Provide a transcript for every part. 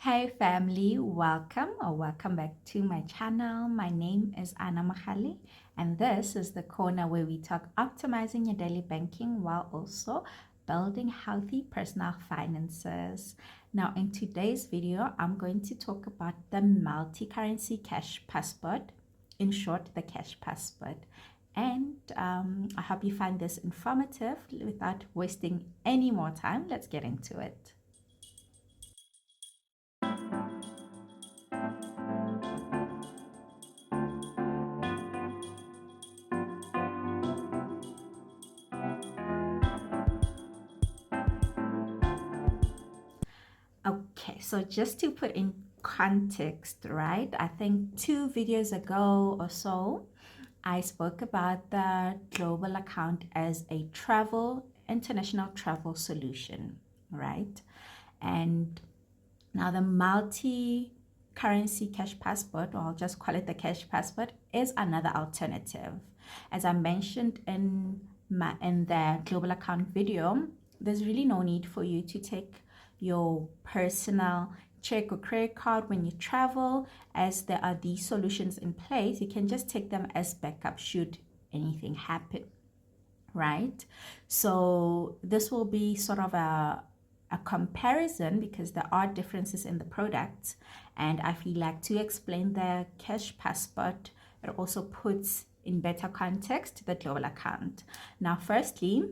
Hey family, welcome back to my channel. My name is Anna Mahali, and this is the corner where we talk optimizing your daily banking while also building healthy personal finances. Now, in today's video, I'm going to talk about the multi-currency cash passport, in short, the cash passport. And I hope you find this informative. Without wasting any more time, let's get into it. Okay, so just to put in context, right? I think 2 videos ago or so, I spoke about the global account as a international travel solution, right? And now the multi-currency cash passport, or I'll just call it the cash passport, is another alternative. As I mentioned in the global account video, there's really no need for you to take your personal check or credit card when you travel, as there are these solutions in place. You can just take them as backup should anything happen, right? So this will be sort of a comparison because there are differences in the products, and I feel like to explain the cash passport, it also puts in better context the global account. Now, firstly,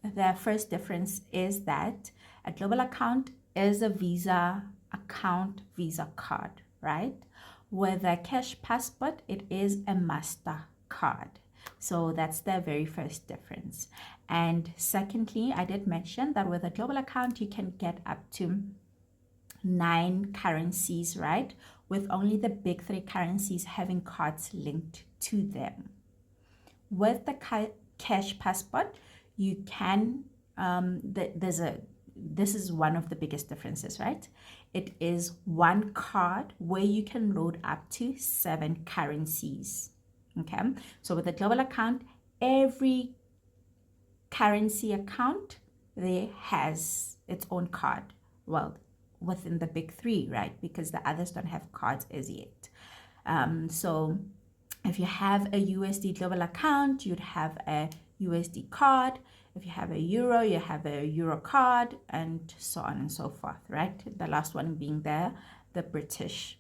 the first difference is that a global account is a Visa account, Visa card, right? With a cash passport, it is a MasterCard. So that's the very first difference. And secondly, I did mention that with a global account, you can get up to 9 currencies, right? With only the big 3 currencies having cards linked to them. With the cash passport, you can this is one of the biggest differences, right? It is one card where you can load up to 7 currencies. Okay, so with a global account, every currency account there has its own card. Well, within the big 3, right? Because the others don't have cards as yet. So if you have a USD global account, you'd have a USD card. If you have a euro, you have a euro card, and so on and so forth, right? The last one being the British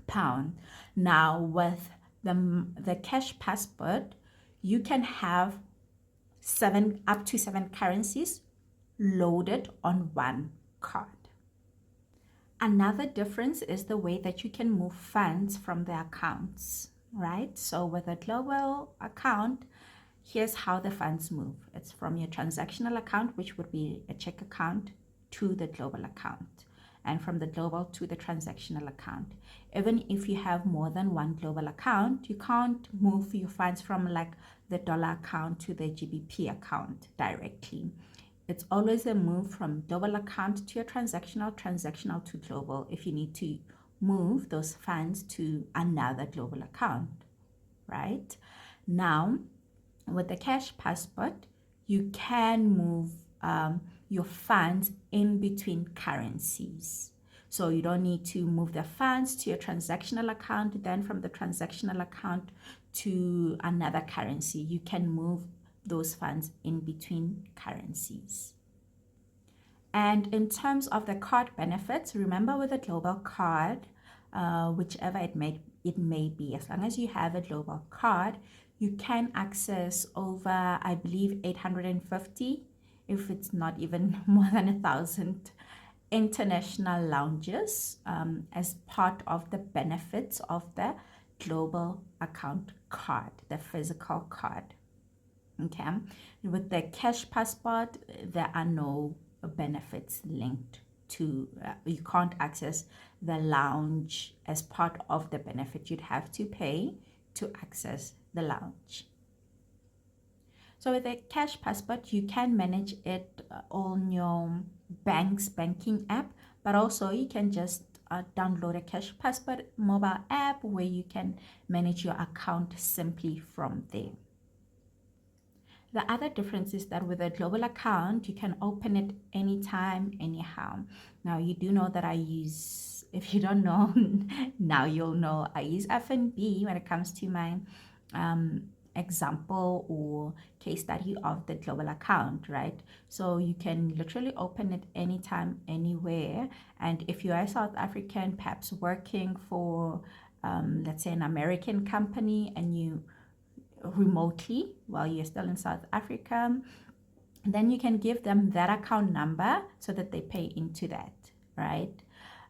pound. Now, with the cash passport, you can have up to 7 currencies loaded on one card. Another difference is the way that you can move funds from the accounts, right? So with a global account, here's how the funds move. It's from your transactional account, which would be a check account, to the global account, and from the global to the transactional account. Even if you have more than one global account, you can't move your funds from like the dollar account to the GBP account directly. It's always a move from global account to your transactional to global if you need to move those funds to another global account, right? Now, with the cash passport, you can move your funds in between currencies. So you don't need to move the funds to your transactional account, then from the transactional account to another currency. You can move those funds in between currencies. And in terms of the card benefits, remember with a global card, whichever it may be, as long as you have a global card, you can access over, I believe, 850, if it's not even more than 1,000 international lounges as part of the benefits of the global account card, the physical card. Okay, with the cash passport, there are no benefits linked to, you can't access the lounge as part of the benefit. You'd have to pay to access the lounge. So with a cash passport, you can manage it on your bank's banking app, but also you can just download a cash passport mobile app where you can manage your account simply from there. The other difference is that with a global account, you can open it anytime, anyhow. Now, you do know that I use if you don't know, now you'll know. I use FNB when it comes to my example or case study of the global account, right? So you can literally open it anytime, anywhere. And if you are South African, perhaps working for, let's say, an American company, and you remotely while you're still in South Africa, then you can give them that account number so that they pay into that, right?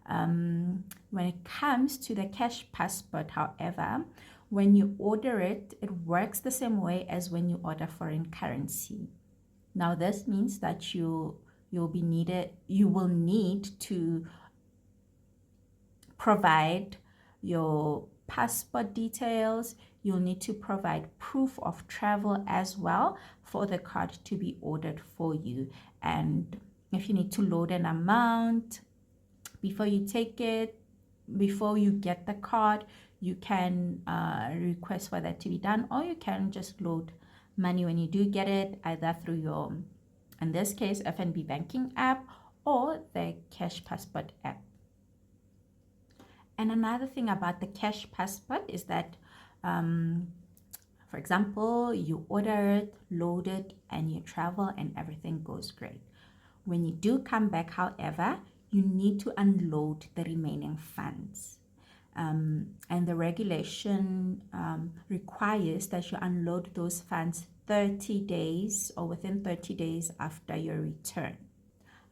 When it comes to the Cash Passport, however, when you order it, it works the same way as when you order foreign currency. Now, this means that you will need to provide your passport details. You'll need to provide proof of travel as well for the card to be ordered for you. And if you need to load an amount before you take it, before you get the card, you can request for that to be done, or you can just load money when you do get it, either through your, in this case, FNB banking app or the Cash Passport app. And another thing about the Cash Passport is that, for example, you order it, load it, and you travel and everything goes great. When you do come back, however, you need to unload the remaining funds. And the regulation requires that you unload those funds 30 days or within 30 days after your return.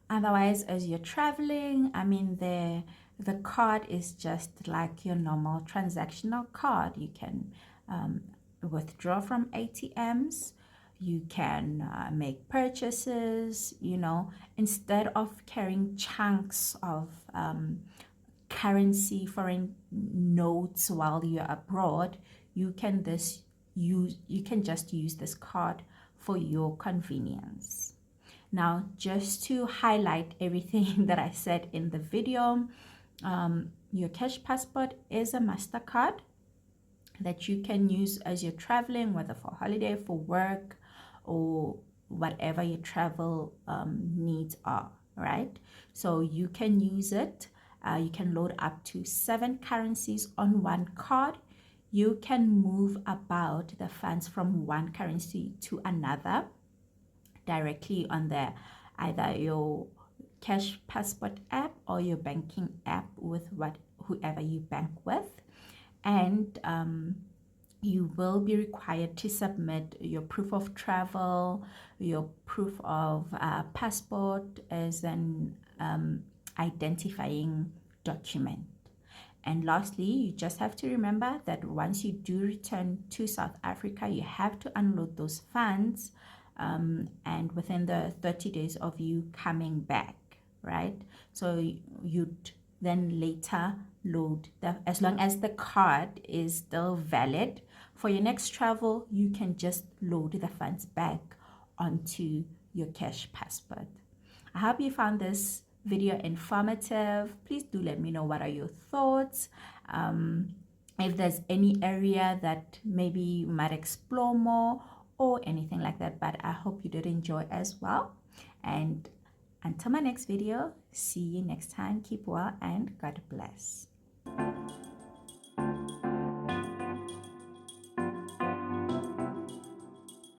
Otherwise, as you're traveling, I mean, the card is just like your normal transactional card. You can withdraw from ATMs. You can make purchases, you know, instead of carrying chunks of currency, foreign notes while you're abroad. You can just use this card for your convenience. Now, just to highlight everything that I said in the video, your Cash Passport is a MasterCard that you can use as you're traveling, whether for holiday, for work, or whatever your travel needs are, right? So you can use it. You can load up to 7 currencies on one card. You can move about the funds from one currency to another directly on either your Cash Passport app or your banking app with whoever you bank with. And you will be required to submit your proof of travel, your proof of passport as an identifying document. And lastly, you just have to remember that once you do return to South Africa, you have to unload those funds and within the 30 days of you coming back, right? So you'd then later load as long as the card is still valid for your next travel, you can just load the funds back onto your Cash Passport. I hope you found this video informative. Please do let me know what are your thoughts. If there's any area that maybe you might explore more or anything like that, but I hope you did enjoy as well. And until my next video, see you next time. Keep well and God bless.